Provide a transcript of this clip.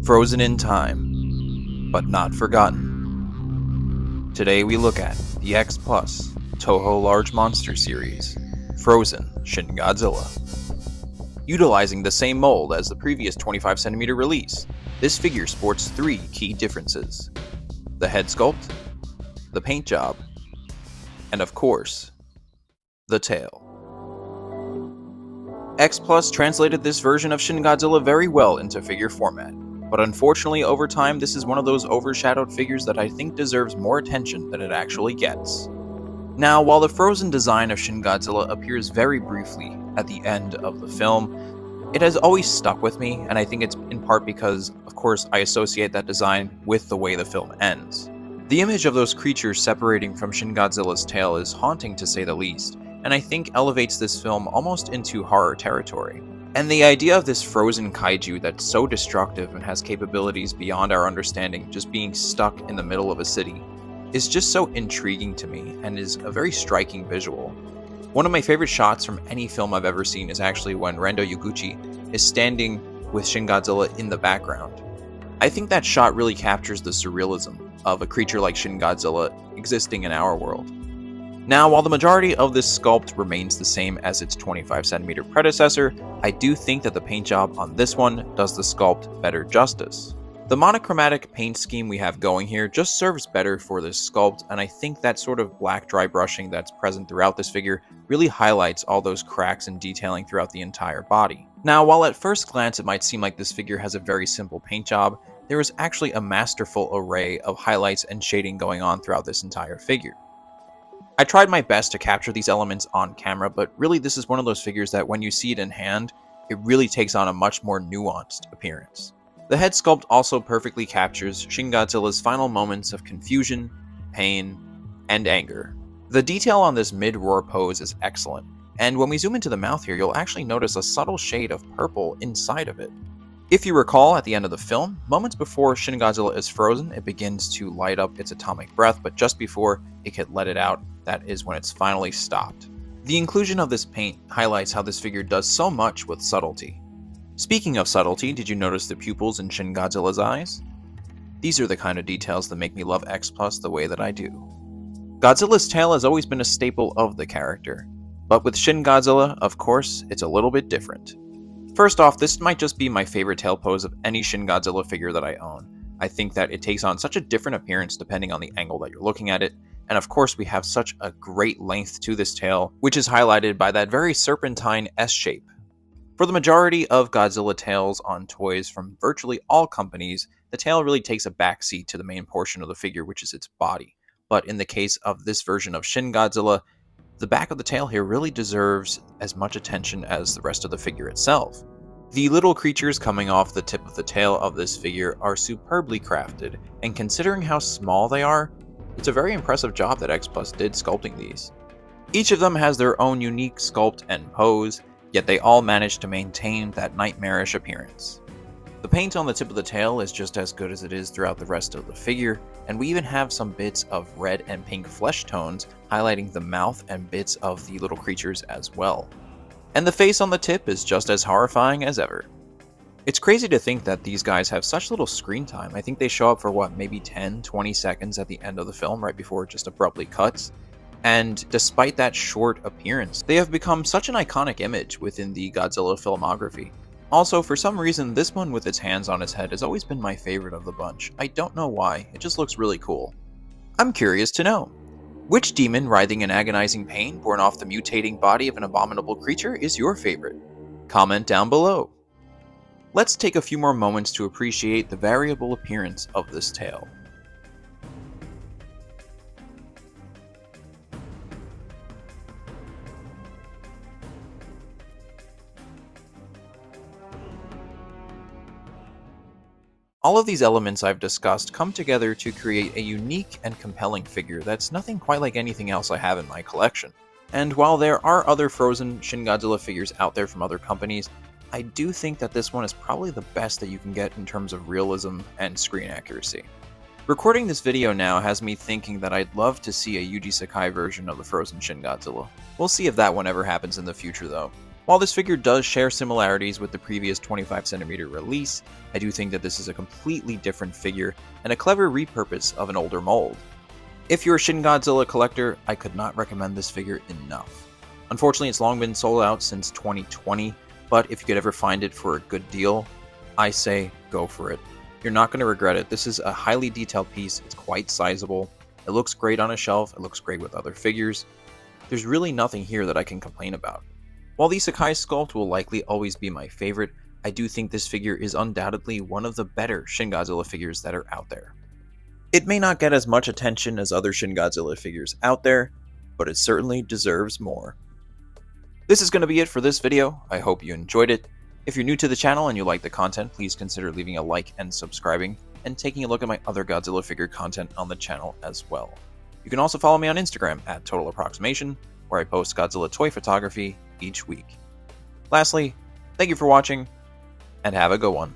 Frozen in time, but not forgotten. Today we look at the X Plus Toho Large Monster series, Frozen Shin Godzilla. Utilizing the same mold as the previous 25cm release, this figure sports three key differences: the head sculpt, the paint job, and of course, the tail. X Plus translated this version of Shin Godzilla very well into figure format, but unfortunately over time this is one of those overshadowed figures that I think deserves more attention than it actually gets. Now, while the frozen design of Shin Godzilla appears very briefly at the end of the film, it has always stuck with me, and I think it's in part because, of course, I associate that design with the way the film ends. The image of those creatures separating from Shin Godzilla's tail is haunting to say the least, and I think elevates this film almost into horror territory. And the idea of this frozen kaiju that's so destructive and has capabilities beyond our understanding just being stuck in the middle of a city is just so intriguing to me and is a very striking visual. One of my favorite shots from any film I've ever seen is actually when Rendo Yaguchi is standing with Shin Godzilla in the background. I think that shot really captures the surrealism of a creature like Shin Godzilla existing in our world. Now, while the majority of this sculpt remains the same as its 25cm predecessor, I do think that the paint job on this one does the sculpt better justice. The monochromatic paint scheme we have going here just serves better for this sculpt, and I think that sort of black dry brushing that's present throughout this figure really highlights all those cracks and detailing throughout the entire body. Now, while at first glance it might seem like this figure has a very simple paint job, there is actually a masterful array of highlights and shading going on throughout this entire figure. I tried my best to capture these elements on camera, but really this is one of those figures that when you see it in hand, it really takes on a much more nuanced appearance. The head sculpt also perfectly captures Shin Godzilla's final moments of confusion, pain, and anger. The detail on this mid-roar pose is excellent, and when we zoom into the mouth here, you'll actually notice a subtle shade of purple inside of it. If you recall, at the end of the film, moments before Shin Godzilla is frozen, it begins to light up its atomic breath, but just before it can let it out, that is when it's finally stopped. The inclusion of this paint highlights how this figure does so much with subtlety. Speaking of subtlety, did you notice the pupils in Shin Godzilla's eyes? These are the kind of details that make me love X Plus the way that I do. Godzilla's tail has always been a staple of the character, but with Shin Godzilla, of course, it's a little bit different. First off, this might just be my favorite tail pose of any Shin Godzilla figure that I own. I think that it takes on such a different appearance depending on the angle that you're looking at it, and of course we have such a great length to this tail, which is highlighted by that very serpentine S shape. For the majority of Godzilla tails on toys from virtually all companies, the tail really takes a backseat to the main portion of the figure, which is its body. But in the case of this version of Shin Godzilla, the back of the tail here really deserves as much attention as the rest of the figure itself. The little creatures coming off the tip of the tail of this figure are superbly crafted, and considering how small they are, it's a very impressive job that X Plus did sculpting these. Each of them has their own unique sculpt and pose, yet they all manage to maintain that nightmarish appearance. The paint on the tip of the tail is just as good as it is throughout the rest of the figure, and we even have some bits of red and pink flesh tones highlighting the mouth and bits of the little creatures as well. And the face on the tip is just as horrifying as ever. It's crazy to think that these guys have such little screen time. I think they show up for maybe 10-20 seconds at the end of the film right before it just abruptly cuts. And despite that short appearance, they have become such an iconic image within the Godzilla filmography. Also, for some reason, this one with its hands on its head has always been my favorite of the bunch. I don't know why, it just looks really cool. I'm curious to know, which demon writhing in agonizing pain born off the mutating body of an abominable creature is your favorite? Comment down below. Let's take a few more moments to appreciate the variable appearance of this tail. All of these elements I've discussed come together to create a unique and compelling figure that's nothing quite like anything else I have in my collection. And while there are other frozen Shin Godzilla figures out there from other companies, I do think that this one is probably the best that you can get in terms of realism and screen accuracy. Recording this video now has me thinking that I'd love to see a Yuji Sakai version of the frozen Shin Godzilla. We'll see if that one ever happens in the future though. While this figure does share similarities with the previous 25cm release, I do think that this is a completely different figure and a clever repurpose of an older mold. If you're a Shin Godzilla collector, I could not recommend this figure enough. Unfortunately, it's long been sold out since 2020, but if you could ever find it for a good deal, I say go for it. You're not going to regret it. This is a highly detailed piece, it's quite sizable, it looks great on a shelf, it looks great with other figures. There's really nothing here that I can complain about. While the Sakai sculpt will likely always be my favorite, I do think this figure is undoubtedly one of the better Shin Godzilla figures that are out there. It may not get as much attention as other Shin Godzilla figures out there, but it certainly deserves more. This is going to be it for this video. I hope you enjoyed it. If you're new to the channel and you like the content, please consider leaving a like and subscribing, and taking a look at my other Godzilla figure content on the channel as well. You can also follow me on Instagram at Total Approximation, where I post Godzilla toy photography each week. Lastly, thank you for watching, and have a good one.